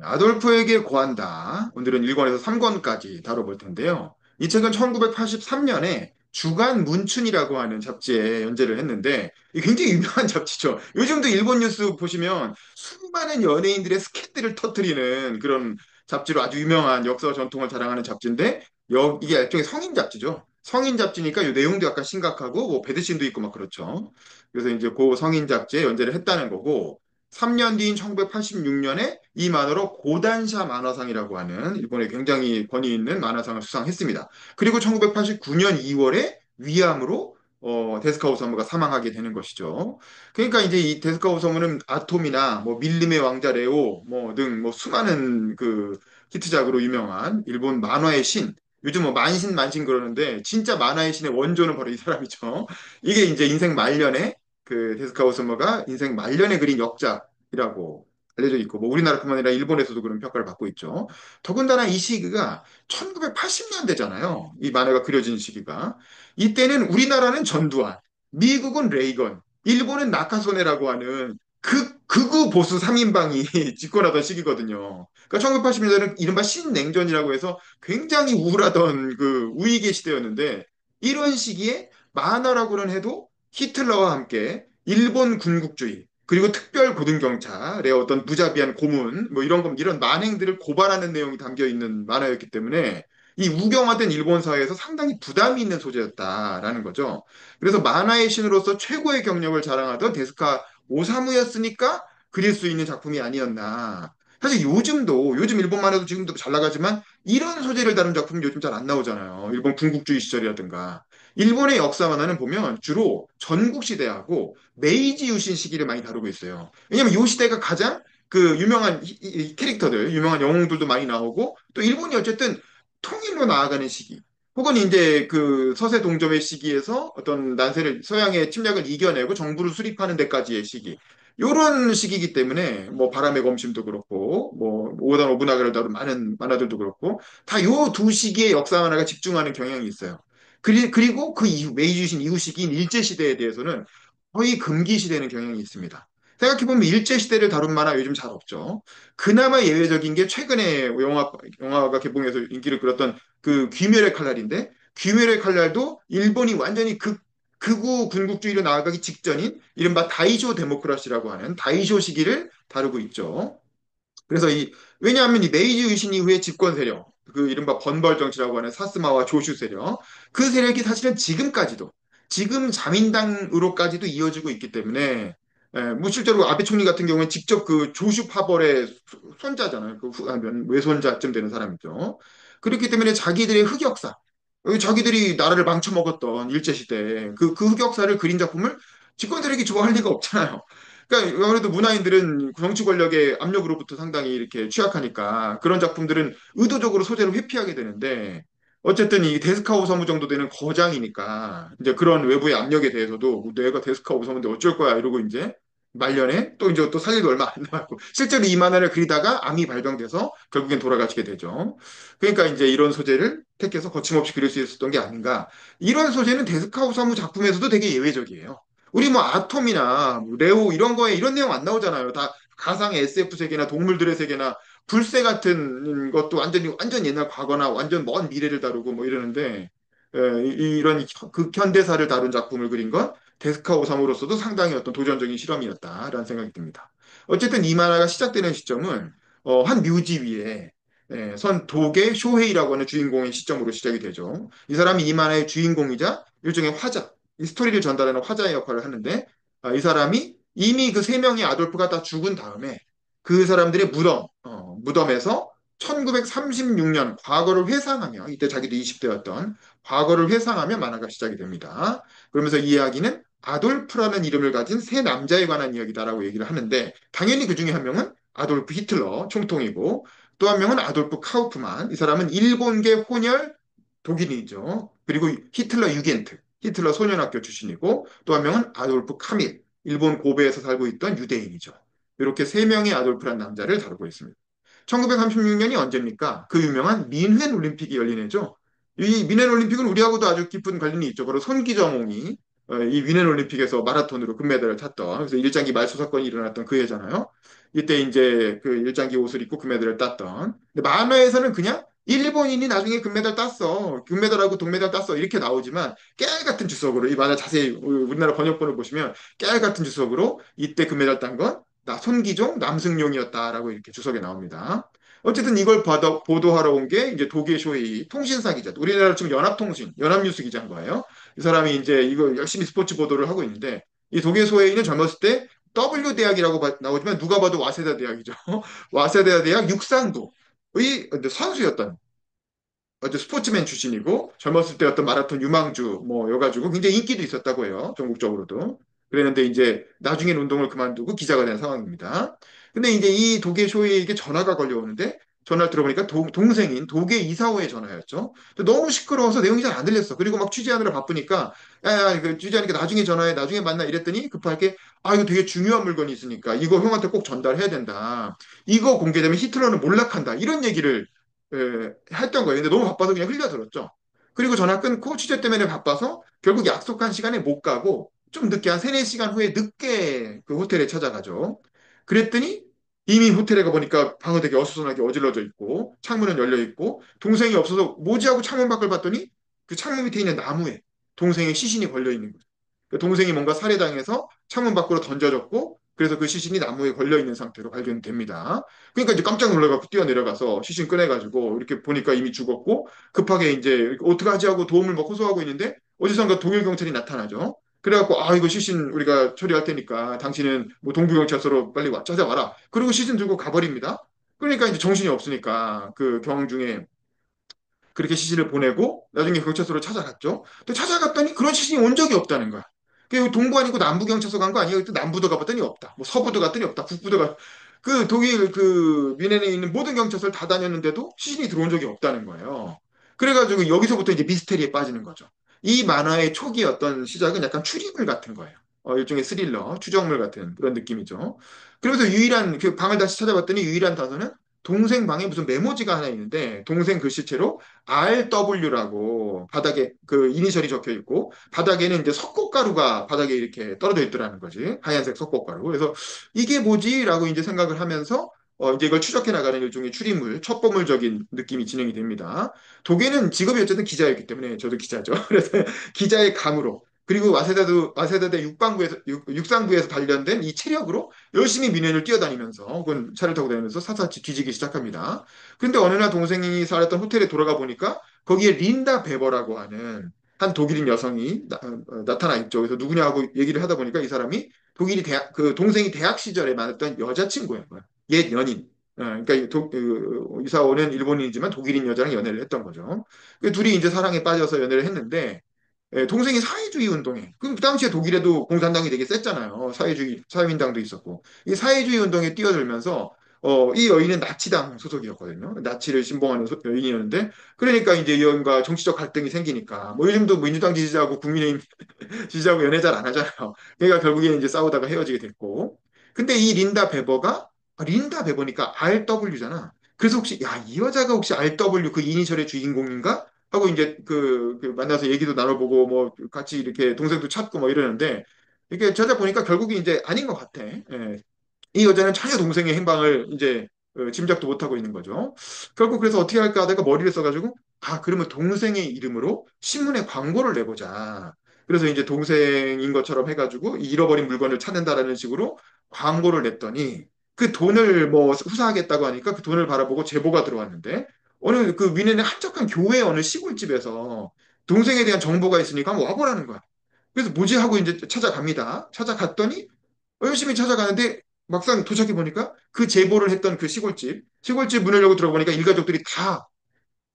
아돌프에게 고한다. 오늘은 1권에서 3권까지 다뤄볼 텐데요. 이 책은 1983년에 주간 문춘이라고 하는 잡지에 연재를 했는데 이게 굉장히 유명한 잡지죠. 요즘도 일본 뉴스 보시면 수많은 연예인들의 스캔들을 터뜨리는 그런 잡지로 아주 유명한 역사와 전통을 자랑하는 잡지인데 이게 일종의 성인 잡지죠. 성인 잡지니까 이 내용도 약간 심각하고 뭐 배드신도 있고 막 그렇죠. 그래서 이제 그 성인 잡지에 연재를 했다는 거고 3년 뒤인 1986년에 이 만화로 고단샤 만화상이라고 하는 일본의 굉장히 권위 있는 만화상을 수상했습니다. 그리고 1989년 2월에 위암으로 데스카 오사무가 사망하게 되는 것이죠. 그러니까 이제 이 데스카 오사무는 아톰이나 뭐 밀림의 왕자 레오 뭐 등 뭐 수많은 그 히트작으로 유명한 일본 만화의 신. 요즘 뭐 만신 만신 그러는데 진짜 만화의 신의 원조는 바로 이 사람이죠. 이게 이제 인생 말년에 그 데스카 오사무가 인생 말년에 그린 역작이라고 알려져 있고 뭐 우리나라뿐만 아니라 일본에서도 그런 평가를 받고 있죠. 더군다나 이 시기가 1980년대잖아요. 이 만화가 그려진 시기가. 이때는 우리나라는 전두환, 미국은 레이건, 일본은 나카소네라고 하는 극우 보수 3인방이 집권하던 시기거든요. 그러니까 1980년대는 이른바 신냉전이라고 해서 굉장히 우울하던 그 우익의 시대였는데 이런 시기에 만화라고는 해도 히틀러와 함께 일본 군국주의 그리고 특별 고등경찰의 어떤 무자비한 고문 뭐 이런 만행들을 고발하는 내용이 담겨 있는 만화였기 때문에 이 우경화된 일본 사회에서 상당히 부담이 있는 소재였다라는 거죠. 그래서 만화의 신으로서 최고의 경력을 자랑하던 데스카 오사무였으니까 그릴 수 있는 작품이 아니었나. 사실 요즘 일본 만화도 지금도 잘 나가지만 이런 소재를 다룬 작품이 요즘 잘 안 나오잖아요. 일본 군국주의 시절이라든가. 일본의 역사 만화는 보면 주로 전국시대하고 메이지 유신 시기를 많이 다루고 있어요. 왜냐면 이 시대가 가장 그 유명한 이 캐릭터들, 유명한 영웅들도 많이 나오고 또 일본이 어쨌든 통일로 나아가는 시기. 혹은 이제 그 서세 동점의 시기에서 어떤 난세를 서양의 침략을 이겨내고 정부를 수립하는 데까지의 시기. 요런 시기이기 때문에 뭐 바람의 검심도 그렇고 뭐 오다 노부나가를 다룬 많은 만화들도 그렇고 다 요 두 시기의 역사 만화가 집중하는 경향이 있어요. 그리고 그 이후 메이지 유신 이후 시기인 일제 시대에 대해서는 거의 금기시되는 경향이 있습니다. 생각해보면 일제시대를 다룬 만화 요즘 잘 없죠. 그나마 예외적인 게 최근에 영화가 개봉해서 인기를 끌었던 그 귀멸의 칼날인데, 귀멸의 칼날도 일본이 완전히 극우 군국주의로 나아가기 직전인 이른바 다이쇼 데모크라시라고 하는 다이쇼 시기를 다루고 있죠. 그래서 왜냐하면 이 메이지 유신 이후에 집권 세력, 그 이른바 번벌 정치라고 하는 사스마와 조슈 세력, 그 세력이 사실은 지금 자민당으로까지도 이어지고 있기 때문에, 뭐 실제로 아베 총리 같은 경우는 직접 그 조슈 파벌의 손자잖아요. 외손자쯤 되는 사람이죠. 그렇기 때문에 자기들의 흑역사, 자기들이 나라를 망쳐먹었던 일제시대, 그 흑역사를 그린 작품을 집권 세력이 좋아할 리가 없잖아요. 그러니까 아무래도 문화인들은 정치 권력의 압력으로부터 상당히 이렇게 취약하니까 그런 작품들은 의도적으로 소재를 회피하게 되는데 어쨌든 이 데스카 오사무 정도 되는 거장이니까 이제 그런 외부의 압력에 대해서도 뭐 내가 데스카 오사무인데 어쩔 거야 이러고 이제 말년에 또 이제 또 살 일도 얼마 안 남았고 실제로 이 만화를 그리다가 암이 발병돼서 결국엔 돌아가시게 되죠. 그러니까 이제 이런 소재를 택해서 거침없이 그릴 수 있었던 게 아닌가. 이런 소재는 데스카 오사무 작품에서도 되게 예외적이에요. 우리 뭐 아톰이나 뭐 레오 이런 거에 이런 내용 안 나오잖아요. 다 가상의 SF 세계나 동물들의 세계나 불새 같은 것도 완전 옛날 과거나 완전 먼 미래를 다루고 뭐 이러는데 이런 극현대사를 다룬 작품을 그린 건 데스카 오사무로서도 상당히 어떤 도전적인 실험이었다라는 생각이 듭니다. 어쨌든 이 만화가 시작되는 시점은 한 묘지 위에 선 도계 쇼헤이라고 하는 주인공의 시점으로 시작이 되죠. 이 사람이 이 만화의 주인공이자 일종의 화자, 이 스토리를 전달하는 화자의 역할을 하는데 이 사람이 이미 그 세 명의 아돌프가 다 죽은 다음에 그 사람들의 무덤에서 1936년 과거를 회상하며 이때 자기도 20대였던 과거를 회상하며 만화가 시작이 됩니다. 그러면서 이 이야기는 아돌프라는 이름을 가진 세 남자에 관한 이야기다라고 얘기를 하는데 당연히 그 중에 한 명은 아돌프 히틀러 총통이고 또 한 명은 아돌프 카우프만 이 사람은 일본계 혼혈 독일인이죠. 그리고 히틀러 유겐트 히틀러 소년학교 출신이고 또 한 명은 아돌프 카밀 일본 고베에서 살고 있던 유대인이죠. 이렇게 세 명의 아돌프란 남자를 다루고 있습니다. 1936년이 언제입니까? 그 유명한 민헨 올림픽이 열린 해죠. 이 민헨 올림픽은 우리하고도 아주 깊은 관련이 있죠. 바로 손기정홍이 이 민헨 올림픽에서 마라톤으로 금메달을 탔던 그래서 일장기 말소 사건이 일어났던 그 해잖아요. 이때 이제 그 일장기 옷을 입고 금메달을 땄던. 근데 만화에서는 그냥 일본인이 나중에 금메달 땄어. 금메달하고 동메달 땄어. 이렇게 나오지만 깨알 같은 주석으로 이 만화 자세히 우리나라 번역본을 보시면 깨알 같은 주석으로 이때 금메달 딴 건 나 손기종 남승용이었다라고 이렇게 주석에 나옵니다. 어쨌든 이걸 보도하러 온 게 이제 도계 쇼헤이 통신사 기자, 우리나라 지금 연합통신, 연합뉴스 기자인 거예요. 이 사람이 이제 이거 열심히 스포츠 보도를 하고 있는데 이 도계 쇼헤이는 젊었을 때 W 대학이라고 나오지만 누가 봐도 와세다 대학이죠. 와세다 대학 육상부의 선수였던 어떤 스포츠맨 출신이고 젊었을 때 어떤 마라톤 유망주 뭐 여가지고 굉장히 인기도 있었다고 해요. 전국적으로도. 그랬는데 이제 나중엔 운동을 그만두고 기자가 된 상황입니다. 근데 이제 이 도계 쇼에게 전화가 걸려오는데 전화를 들어보니까 동생인 도계 이사오의 전화였죠. 근데 너무 시끄러워서 내용이 잘 안 들렸어. 그리고 막 취재하느라 바쁘니까 야야 그 취재하니까 나중에 전화해 나중에 만나 이랬더니 급하게 아 이거 되게 중요한 물건이 있으니까 이거 형한테 꼭 전달해야 된다. 이거 공개되면 히틀러는 몰락한다. 이런 얘기를 했던 거예요. 근데 너무 바빠서 그냥 흘려들었죠. 그리고 전화 끊고 취재 때문에 바빠서 결국 약속한 시간에 못 가고 좀 늦게 한 3, 4시간 후에 늦게 그 호텔에 찾아가죠. 그랬더니 이미 호텔에 가보니까 방은 되게 어수선하게 어질러져 있고 창문은 열려 있고 동생이 없어서 뭐지 하고 창문 밖을 봤더니 그 창문 밑에 있는 나무에 동생의 시신이 걸려 있는 거예요. 그 동생이 뭔가 살해당해서 창문 밖으로 던져졌고 그래서 그 시신이 나무에 걸려 있는 상태로 발견됩니다. 그러니까 이제 깜짝 놀라갖고 뛰어내려가서 시신 꺼내가지고 이렇게 보니까 이미 죽었고 급하게 이제 어떡하지 하고 도움을 막 호소하고 있는데 어디선가 독일 경찰이 나타나죠. 그래갖고 아 이거 시신 우리가 처리할 테니까 당신은 뭐 동부경찰서로 빨리 찾아와라. 그리고 시신 들고 가버립니다. 그러니까 이제 정신이 없으니까 그 경황 중에 그렇게 시신을 보내고 나중에 경찰서로 찾아갔죠. 또 찾아갔더니 그런 시신이 온 적이 없다는 거야. 그 동부 아니고 남부 경찰서 간 거 아니에요? 또 남부도 가봤더니 없다. 뭐 서부도 갔더니 없다. 북부도 그 독일 그 뮌헨에 있는 모든 경찰서를 다 다녔는데도 시신이 들어온 적이 없다는 거예요. 그래가지고 여기서부터 이제 미스테리에 빠지는 거죠. 이 만화의 초기 어떤 시작은 약간 추리물 같은 거예요. 일종의 스릴러, 추정물 같은 그런 느낌이죠. 그러면서 유일한 그 방을 다시 찾아봤더니 유일한 단서는 동생 방에 무슨 메모지가 하나 있는데 동생 글씨체로 RW라고 바닥에 그 이니셜이 적혀 있고 바닥에는 이제 석고가루가 바닥에 이렇게 떨어져 있더라는 거지. 하얀색 석고가루. 그래서 이게 뭐지라고 이제 생각을 하면서 이제 이걸 추적해 나가는 일종의 추리물, 첩보물적인 느낌이 진행이 됩니다. 독일은 직업이 어쨌든 기자였기 때문에 저도 기자죠. 그래서 기자의 감으로 그리고 와세다대 육상부에서 단련된 이 체력으로 열심히 민원을 뛰어다니면서 혹은 차를 타고 다니면서 사사치 뒤지기 시작합니다. 근데 어느 날 동생이 살았던 호텔에 돌아가 보니까 거기에 린다 베버라고 하는 한 독일인 여성이 타나 있죠. 그래서 누구냐 하고 얘기를 하다 보니까 이 사람이 독일이 대학 그 동생이 대학 시절에 만났던 여자친구예요. 옛 연인. 그러니까 이사오는 일본인이지만 독일인 여자랑 연애를 했던 거죠. 그 둘이 이제 사랑에 빠져서 연애를 했는데 동생이 사회주의 운동에 그 당시에 독일에도 공산당이 되게 셌잖아요. 사회민당도 있었고 이 사회주의 운동에 뛰어들면서 이 여인은 나치당 소속이었거든요. 나치를 신봉하는 여인이었는데 그러니까 이제 이 여인과 정치적 갈등이 생기니까 뭐 요즘도 민주당 지지자하고 국민의힘 지지자하고 연애 잘 안 하잖아요. 그러니까 결국에 이제 싸우다가 헤어지게 됐고 근데 이 린다 베버니까 RW잖아. 그래서 혹시 야 이 여자가 혹시 RW 그 이니셜의 주인공인가? 하고 이제 그 만나서 얘기도 나눠보고 뭐 같이 이렇게 동생도 찾고 뭐 이러는데 이렇게 찾아보니까 결국에 이제 아닌 것 같아. 예. 이 여자는 전혀 동생의 행방을 이제 짐작도 못하고 있는 거죠. 결국 그래서 어떻게 할까 하다가 머리를 써가지고 아 그러면 동생의 이름으로 신문에 광고를 내보자. 그래서 이제 동생인 것처럼 해가지고 이 잃어버린 물건을 찾는다라는 식으로 광고를 냈더니 그 돈을 뭐 후사하겠다고 하니까 그 돈을 바라보고 제보가 들어왔는데 어느 그 위넨의 한적한 교회 어느 시골집에서 동생에 대한 정보가 있으니까 한번 와보라는 거야. 그래서 뭐지 하고 이제 찾아갑니다. 찾아갔더니 열심히 찾아가는데 막상 도착해 보니까 그 제보를 했던 그 시골집 문을 열고 들어보니까 일가족들이 다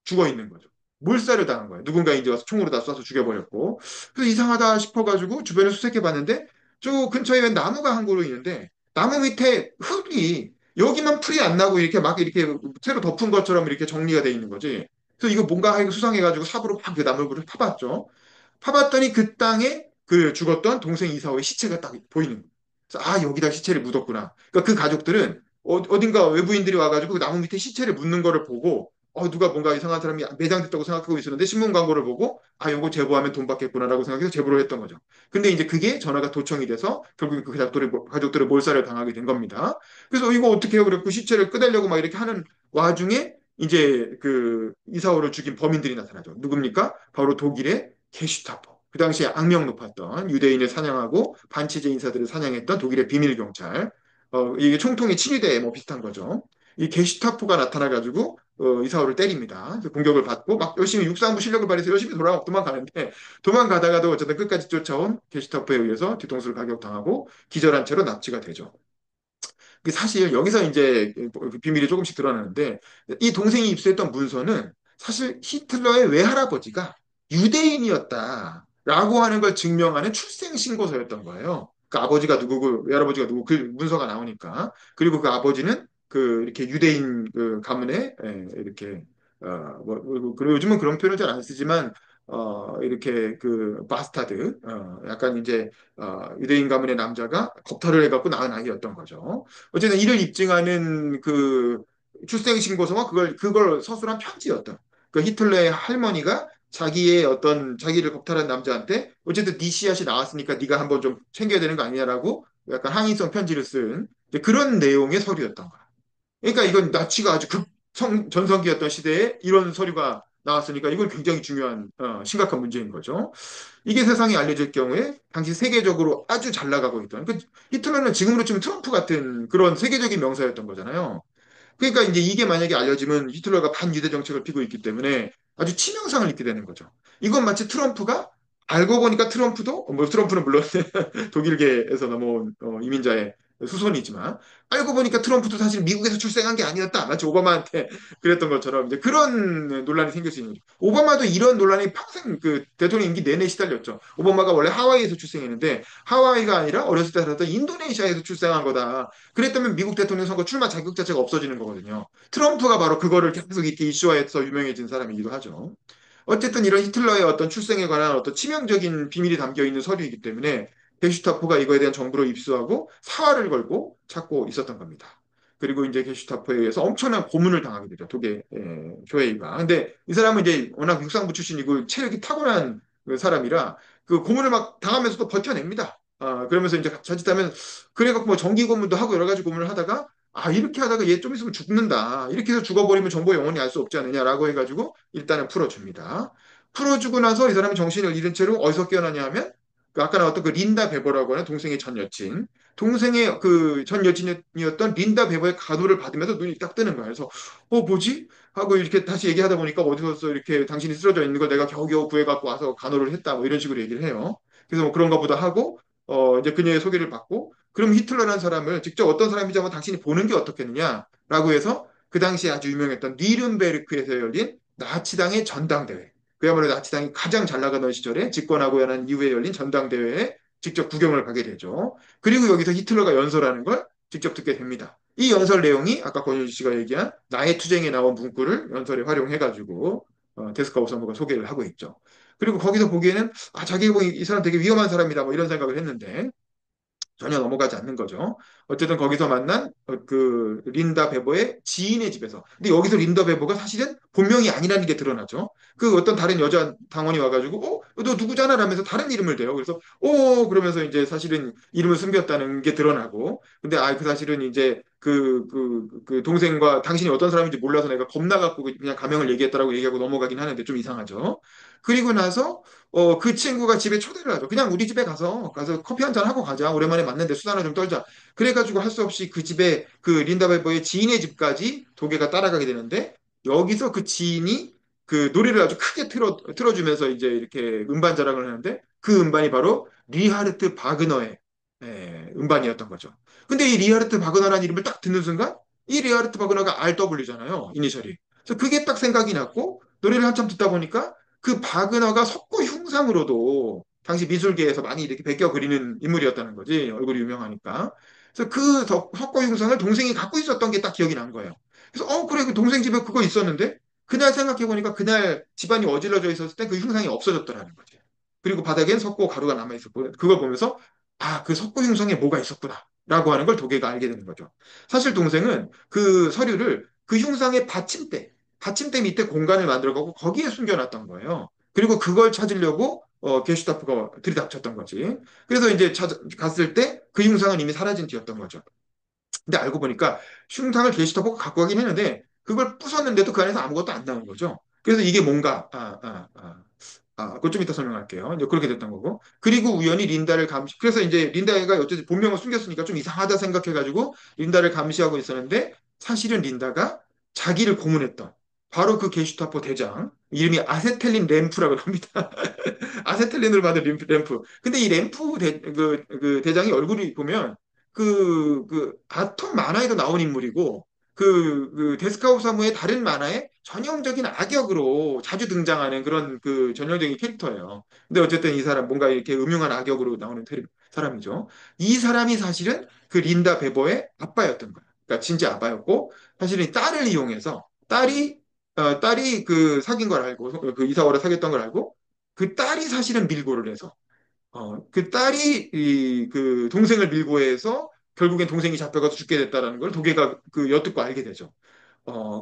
죽어 있는 거죠. 몰살을 당한 거예요. 누군가 이제 와서 총으로 다 쏴서 죽여버렸고. 그래서 이상하다 싶어가지고 주변을 수색해 봤는데 저 근처에 웬 나무가 한 그루 있는데 나무 밑에 흙이 여기만 풀이 안 나고 이렇게 막 이렇게 새로 덮은 것처럼 이렇게 정리가 돼 있는 거지. 그래서 이거 뭔가 하고 수상해가지고 삽으로 막 그 나무를 파봤죠. 파봤더니 그 땅에 그 죽었던 동생 이사오의 시체가 딱 보이는 거예요. 그래서 아 여기다 시체를 묻었구나. 그러니까 그 가족들은 어딘가 외부인들이 와가지고 그 나무 밑에 시체를 묻는 거를 보고 누가 뭔가 이상한 사람이 매장됐다고 생각하고 있었는데 신문 광고를 보고 아, 요거 제보하면 돈 받겠구나라고 생각해서 제보를 했던 거죠. 근데 이제 그게 전화가 도청이 돼서 결국 그 가족들의 몰살을 당하게 된 겁니다. 그래서 이거 어떻게 해요? 그랬고 시체를 끄달려고 막 이렇게 하는 와중에 이제 그 이사오를 죽인 범인들이 나타나죠. 누굽니까? 바로 독일의 게슈타포. 그 당시에 악명 높았던 유대인을 사냥하고 반체제 인사들을 사냥했던 독일의 비밀 경찰. 이게 총통의 친위대 뭐 비슷한 거죠. 이 게슈타포가 나타나가지고 이사오를 때립니다. 그래서 공격을 받고 막 열심히 육상부 실력을 발휘해서 열심히 도망가는데 도망가다가도 어쨌든 끝까지 쫓아온 게슈타포에 의해서 뒤통수를 가격당하고 기절한 채로 납치가 되죠. 그 사실 여기서 이제 그 비밀이 조금씩 드러나는데 이 동생이 입수했던 문서는 사실 히틀러의 외할아버지가 유대인이었다라고 하는 걸 증명하는 출생 신고서였던 거예요. 그 아버지가 누구고 외할아버지가 누구 그 문서가 나오니까 그리고 그 아버지는 그 이렇게 유대인 그 가문에 이렇게 그리고 요즘은 그런 표현을 잘 안 쓰지만 이렇게 그 바스타드 약간 이제 유대인 가문의 남자가 겁탈을 해갖고 낳은 아이였던 거죠. 어쨌든 이를 입증하는 그 출생신고서와 그걸 서술한 편지였던. 그 히틀러의 할머니가 자기의 어떤 자기를 겁탈한 남자한테 어쨌든 네 씨앗이 나왔으니까 네가 한번 좀 챙겨야 되는 거 아니냐라고 약간 항의성 편지를 쓴 이제 그런 내용의 서류였던 거야. 그러니까 이건 나치가 아주 전성기였던 시대에 이런 서류가 나왔으니까 이건 굉장히 중요한 심각한 문제인 거죠. 이게 세상에 알려질 경우에 당시 세계적으로 아주 잘 나가고 있던 그 히틀러는 지금으로 치면 트럼프 같은 그런 세계적인 명사였던 거잖아요. 그러니까 이제 이게 만약에 알려지면 히틀러가 반유대 정책을 피고 있기 때문에 아주 치명상을 입게 되는 거죠. 이건 마치 트럼프가 알고 보니까 트럼프도 뭐 트럼프는 물론 독일계에서 넘어온 이민자의 수손이지만 알고 보니까 트럼프도 사실 미국에서 출생한 게 아니었다. 마치 오바마한테 그랬던 것처럼 이제 그런 논란이 생길 수 있는 거죠. 오바마도 이런 논란이 평생 그 대통령 임기 내내 시달렸죠. 오바마가 원래 하와이에서 출생했는데 하와이가 아니라 어렸을 때 살았던 인도네시아에서 출생한 거다. 그랬다면 미국 대통령 선거 출마 자격 자체가 없어지는 거거든요. 트럼프가 바로 그거를 계속 이렇게 이슈화해서 유명해진 사람이기도 하죠. 어쨌든 이런 히틀러의 어떤 출생에 관한 어떤 치명적인 비밀이 담겨 있는 서류이기 때문에 게슈타포가 이거에 대한 정보를 입수하고 사활을 걸고 찾고 있었던 겁니다. 그리고 이제 게슈타포에 의해서 엄청난 고문을 당하게 되죠. 독일 교회가. 근데 이 사람은 이제 워낙 육상부 출신이고 체력이 타고난 그 사람이라 그 고문을 막 당하면서도 버텨냅니다. 그러면서 이제 자칫하면 그래갖고 뭐 정기 고문도 하고 여러 가지 고문을 하다가 이렇게 하다가 얘 좀 있으면 죽는다. 이렇게 해서 죽어버리면 정보 영원히 알 수 없지 않느냐라고 해가지고 일단은 풀어줍니다. 풀어주고 나서 이 사람이 정신을 잃은 채로 어디서 깨어나냐 하면 그 아까 나왔던 그 린다 베버라고 하는 동생의 전 여친. 동생의 그 전 여친이었던 린다 베버의 간호를 받으면서 눈이 딱 뜨는 거예요. 그래서 뭐지? 하고 이렇게 다시 얘기하다 보니까 어디서 이렇게 당신이 쓰러져 있는 걸 내가 겨우겨우 구해갖고 와서 간호를 했다. 뭐 이런 식으로 얘기를 해요. 그래서 뭐 그런가 보다 하고 이제 그녀의 소개를 받고 그럼 히틀러라는 사람을 직접 어떤 사람인지 한번 당신이 보는 게 어떻겠느냐라고 해서 그 당시에 아주 유명했던 뉘른베르크에서 열린 나치당의 전당대회. 그야말로 나치당이 가장 잘 나가던 시절에 집권하고 난 이후에 열린 전당대회에 직접 구경을 가게 되죠. 그리고 여기서 히틀러가 연설하는 걸 직접 듣게 됩니다. 이 연설 내용이 아까 권윤주 씨가 얘기한 나의 투쟁에 나온 문구를 연설에 활용해가지고 데스카우 선거가 소개를 하고 있죠. 그리고 거기서 보기에는 자기 보기 이 사람 되게 위험한 사람이다 뭐 이런 생각을 했는데 전혀 넘어가지 않는 거죠. 어쨌든 거기서 만난 그 린다 베버의 지인의 집에서. 근데 여기서 린다 베버가 사실은 본명이 아니라는 게 드러나죠. 그 어떤 다른 여자 당원이 와가지고, 너 누구잖아? 라면서 다른 이름을 대요. 그래서, 그러면서 이제 사실은 이름을 숨겼다는 게 드러나고. 근데 그 사실은 이제 그 동생과 당신이 어떤 사람인지 몰라서 내가 겁나갖고 그냥 가명을 얘기했다라고 얘기하고 넘어가긴 하는데 좀 이상하죠. 그리고 나서 그 친구가 집에 초대를 하죠. 그냥 우리 집에 가서 커피 한잔 하고 가자. 오랜만에 만났는데 수다나 좀 떨자. 그래가지고 할 수 없이 그 집에 그 린다 베버의 지인의 집까지 도계가 따라가게 되는데 여기서 그 지인이 그 노래를 아주 크게 틀어주면서 이제 이렇게 음반 자랑을 하는데 그 음반이 바로 리하르트 바그너의 음반이었던 거죠. 근데 이 리하르트 바그너라는 이름을 딱 듣는 순간 이 리하르트 바그너가 RW잖아요. 이니셜이. 그래서 그게 딱 생각이 났고 노래를 한참 듣다 보니까 그 바그너가 석고 흉상으로도 당시 미술계에서 많이 이렇게 베껴 그리는 인물이었다는 거지. 얼굴이 유명하니까. 그래서 그 석고 흉상을 동생이 갖고 있었던 게 딱 기억이 난 거예요. 그래서 그래 그 동생 집에 그거 있었는데 그날 생각해 보니까 그날 집안이 어질러져 있었을 때 그 흉상이 없어졌더라는 거지. 그리고 바닥엔 석고 가루가 남아 있었고 그걸 보면서 그 석고 흉상에 뭐가 있었구나. 라고 하는 걸 도계가 알게 되는 거죠. 사실 동생은 그 서류를 그 흉상의 받침대 받침대 밑에 공간을 만들어가고 거기에 숨겨놨던 거예요. 그리고 그걸 찾으려고 게슈타포가 들이닥쳤던 거지. 그래서 이제 갔을 때 그 흉상은 이미 사라진 뒤였던 거죠. 근데 알고 보니까 흉상을 게시타포가 갖고 가긴 했는데 그걸 부쉈는데도 그 안에서 아무것도 안 나온 거죠. 그래서 이게 뭔가 그것 좀 이따 설명할게요. 이제 그렇게 됐던 거고. 그리고 우연히 린다를 감시, 그래서 이제 린다가 어쨌든 본명을 숨겼으니까 좀 이상하다 생각해가지고 린다를 감시하고 있었는데 사실은 린다가 자기를 고문했던 바로 그 게슈타포 대장, 이름이 아세텔린 램프라고 합니다. 아세텔린으로 받은 램프. 근데 이 램프 그 대장이 얼굴이 보면 그 아톰 만화에도 나온 인물이고 그 데스카우 사무의 다른 만화에 전형적인 악역으로 자주 등장하는 그런 그 전형적인 캐릭터예요. 근데 어쨌든 이 사람 뭔가 이렇게 음흉한 악역으로 나오는 사람이죠. 이 사람이 사실은 그 린다 베버의 아빠였던 거예요. 그러니까 진짜 아빠였고 사실은 이 딸을 이용해서 딸이 그 사귄 걸 알고 그 이사오를 사귀었던 걸 알고 그 딸이 사실은 밀고를 해서 그 딸이 그 동생을 밀고 해서 결국엔 동생이 잡혀가서 죽게 됐다라는 걸 도계가 그 엿듣고 알게 되죠.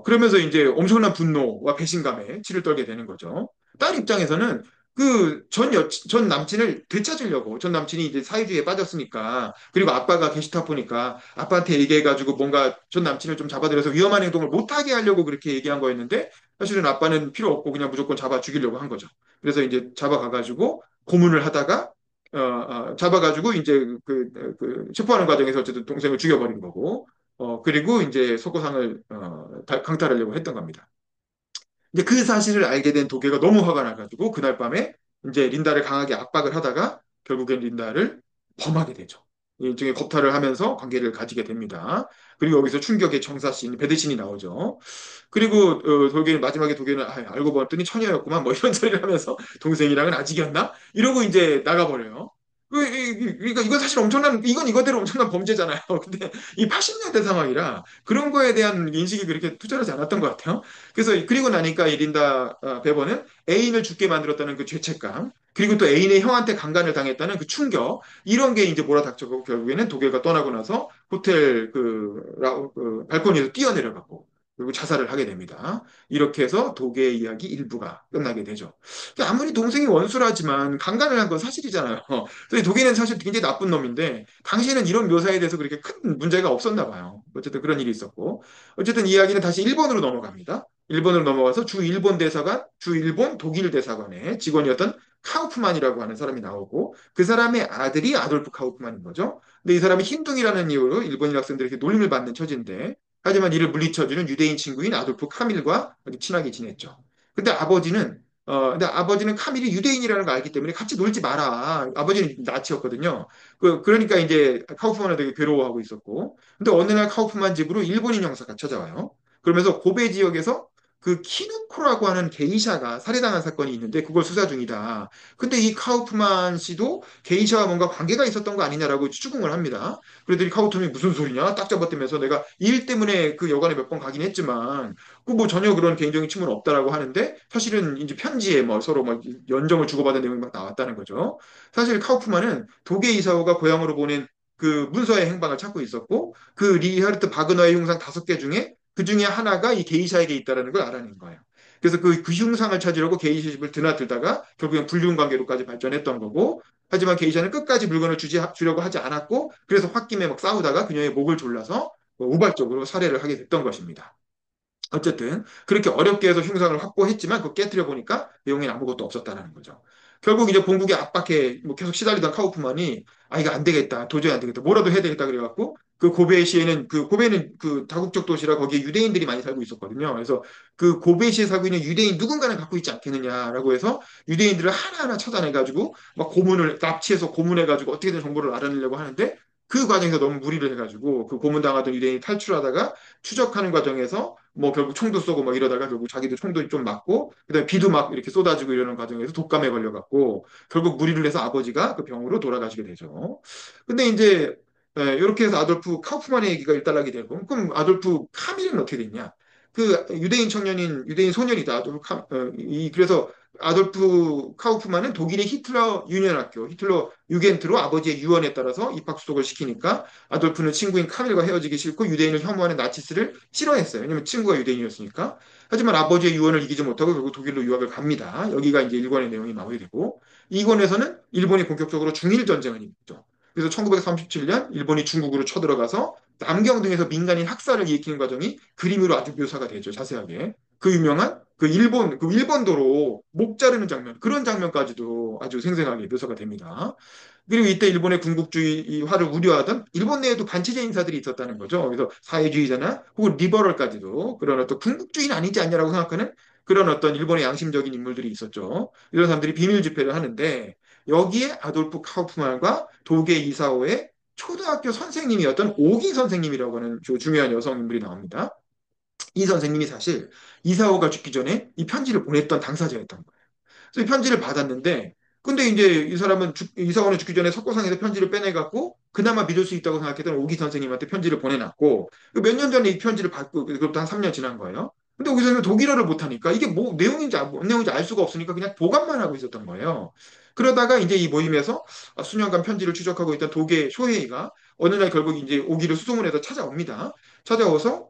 그러면서 이제 엄청난 분노와 배신감에 치를 떨게 되는 거죠. 딸 입장에서는 그 전 남친을 되찾으려고, 전 남친이 이제 사회주의에 빠졌으니까, 그리고 아빠가 게시타포니까 아빠한테 얘기해가지고 뭔가 전 남친을 좀 잡아들여서 위험한 행동을 못하게 하려고 그렇게 얘기한 거였는데, 사실은 아빠는 필요 없고 그냥 무조건 잡아 죽이려고 한 거죠. 그래서 이제 잡아가가지고 고문을 하다가, 잡아가지고 이제 체포하는 과정에서 어쨌든 동생을 죽여버린 거고, 그리고 이제 석고상을 강탈하려고 했던 겁니다. 이제 그 사실을 알게 된 도계가 너무 화가 나가지고 그날 밤에 이제 린다를 강하게 압박을 하다가 결국엔 린다를 범하게 되죠. 일종의 겁탈을 하면서 관계를 가지게 됩니다. 그리고 여기서 충격의 청사신, 배드신이 나오죠. 그리고 돌개는 마지막에 도계는 알고 봤더니 처녀였구만 뭐 이런 소리를 하면서 동생이랑은 아직이었나? 이러고 이제 나가버려요. 그러니까 이건 사실 엄청난 이건 이거대로 엄청난 범죄잖아요. 근데 이 80년대 상황이라 그런 거에 대한 인식이 그렇게 투철하지 않았던 것 같아요. 그래서 그리고 나니까 이 린다 베버는 애인을 죽게 만들었다는 그 죄책감 그리고 또 애인의 형한테 강간을 당했다는 그 충격 이런 게 이제 몰아닥쳐고 결국에는 독일가 떠나고 나서 호텔 그 발코니에서 뛰어내려가고 그리고 자살을 하게 됩니다. 이렇게 해서 도계의 이야기 일부가 끝나게 되죠. 근데 아무리 동생이 원수라지만 강간을 한 건 사실이잖아요. 그래서 도계는 사실 굉장히 나쁜 놈인데 당시에는 이런 묘사에 대해서 그렇게 큰 문제가 없었나 봐요. 어쨌든 그런 일이 있었고 어쨌든 이야기는 다시 일본으로 넘어갑니다. 일본으로 넘어가서 주 일본 독일 대사관의 직원이었던 카우프만이라고 하는 사람이 나오고 그 사람의 아들이 아돌프 카우프만인 거죠. 근데 이 사람이 흰둥이라는 이유로 일본인 학생들에게 놀림을 받는 처지인데 하지만 이를 물리쳐주는 유대인 친구인 아돌프 카밀과 아주 친하게 지냈죠. 근데 아버지는 카밀이 유대인이라는 걸 알기 때문에 같이 놀지 마라. 아버지는 나치였거든요. 그러니까 이제 카우프만을 되게 괴로워하고 있었고. 근데 어느 날 카우프만 집으로 일본인 형사가 찾아와요. 그러면서 고베 지역에서 그 키누코라고 하는 게이샤가 살해당한 사건이 있는데 그걸 수사 중이다. 근데 이 카우프만 씨도 게이샤와 뭔가 관계가 있었던 거 아니냐라고 추궁을 합니다. 그랬더니 카우프만이 무슨 소리냐? 딱 잡아떼면서 내가 일 때문에 그 여관에 몇 번 가긴 했지만 그 뭐 전혀 그런 개인적인 침해는 없다라고 하는데 사실은 이제 편지에 뭐 서로 뭐 연정을 주고받은 내용이 막 나왔다는 거죠. 사실 카우프만은 도계 이사오가 고향으로 보낸 그 문서의 행방을 찾고 있었고 그 리하르트 바그너의 흉상 5개 중에 그 중에 하나가 이 게이샤에게 있다라는 걸 알아낸 거예요. 그래서 그 흉상을 찾으려고 게이샤 집을 드나들다가 결국엔 불륜 관계로까지 발전했던 거고 하지만 게이샤는 끝까지 물건을 주려고 하지 않았고 그래서 홧김에 막 싸우다가 그녀의 목을 졸라서 우발적으로 살해를 하게 됐던 것입니다. 어쨌든 그렇게 어렵게 해서 흉상을 확보했지만 그거 깨뜨려 보니까 내용엔 아무것도 없었다는 거죠. 결국 이제 본국에 압박해 뭐 계속 시달리던 카우프만이 이거 안 되겠다 도저히 안 되겠다 뭐라도 해야 되겠다 그래갖고 그 고베시에는 그 고베는 그 다국적 도시라 거기에 유대인들이 많이 살고 있었거든요. 그래서 그 고베시에 살고 있는 유대인 누군가는 갖고 있지 않겠느냐라고 해서 유대인들을 하나하나 찾아내가지고 막 고문을 납치해서 고문해가지고 어떻게든 정보를 알아내려고 하는데 그 과정에서 너무 무리를 해가지고 그 고문당하던 유대인이 탈출하다가 추적하는 과정에서 뭐 결국 총도 쏘고 막 이러다가 결국 자기도 총도 좀 맞고 그다음에 비도 막 이렇게 쏟아지고 이러는 과정에서 독감에 걸려갖고 결국 무리를 해서 아버지가 그 병으로 돌아가시게 되죠. 근데 이제 이렇게 해서 아돌프 카우프만의 얘기가 일단락이 되고 그럼 아돌프 카밀은 어떻게 됐냐? 그 유대인 소년이다. 그래서 아돌프 카우프만은 독일의 히틀러 유년학교, 히틀러 유겐트로 아버지의 유언에 따라서 입학 수속을 시키니까 아돌프는 친구인 카밀과 헤어지기 싫고 유대인을 혐오하는 나치스를 싫어했어요. 왜냐면 친구가 유대인이었으니까. 하지만 아버지의 유언을 이기지 못하고 결국 독일로 유학을 갑니다. 여기가 이제 1권의 내용이 마무리되고 2권에서는 일본이 본격적으로 중일 전쟁을 일으켰죠. 그래서 1937년 일본이 중국으로 쳐들어가서 남경 등에서 민간인 학살을 일으키는 과정이 그림으로 아주 묘사가 되죠. 자세하게. 그 유명한 그 일본도로 목 자르는 장면, 그런 장면까지도 아주 생생하게 묘사가 됩니다. 그리고 이때 일본의 군국주의화를 우려하던 일본 내에도 반체제 인사들이 있었다는 거죠. 그래서 사회주의자나 혹은 리버럴까지도 그런 어떤 군국주의는 아니지 않냐라고 생각하는 그런 어떤 일본의 양심적인 인물들이 있었죠. 이런 사람들이 비밀 집회를 하는데 여기에 아돌프 카우프만과 도게 이사오의 초등학교 선생님이었던 오기 선생님이라고 하는 중요한 여성 인물이 나옵니다. 이 선생님이 사실 이사오가 죽기 전에 이 편지를 보냈던 당사자였던 거예요. 그래서 이 편지를 받았는데, 근데 이제 이 사람은 이사원을 죽기 전에 석고상에서 편지를 빼내갖고 그나마 믿을 수 있다고 생각했던 오기 선생님한테 편지를 보내놨고 몇 년 전에 이 편지를 받고 그로부터 한 3년 지난 거예요. 근데 오기 선생님은 독일어를 못하니까 이게 뭐 내용인지 뭔 내용인지 알 수가 없으니까 그냥 보관만 하고 있었던 거예요. 그러다가 이제 이 모임에서 수년간 편지를 추적하고 있던 도계 쇼헤이가 어느 날 결국 이제 오기를 수소문해서 찾아옵니다. 찾아와서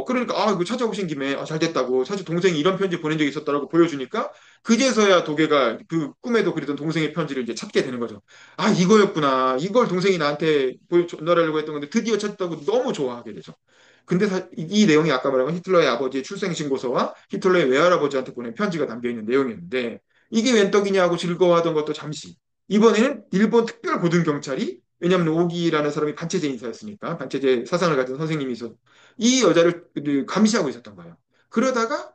그러니까 이거 찾아오신 김에 잘 됐다고 사실 동생이 이런 편지 보낸 적이 있었다라고 보여주니까 그제서야 도계가 그 꿈에도 그리던 동생의 편지를 이제 찾게 되는 거죠. 아, 이거였구나. 이걸 동생이 나한테 전달하려고 했던 건데 드디어 찾았다고 너무 좋아하게 되죠. 근데 이 내용이 아까 말한 히틀러의 아버지의 출생신고서와 히틀러의 외할아버지한테 보낸 편지가 담겨 있는 내용이었는데 이게 웬 떡이냐 고 즐거워하던 것도 잠시. 이번에는 일본 특별고등경찰이 왜냐하면 오기라는 사람이 반체제 인사였으니까 반체제 사상을 가진 선생님이 있어 이 여자를 감시하고 있었던 거예요. 그러다가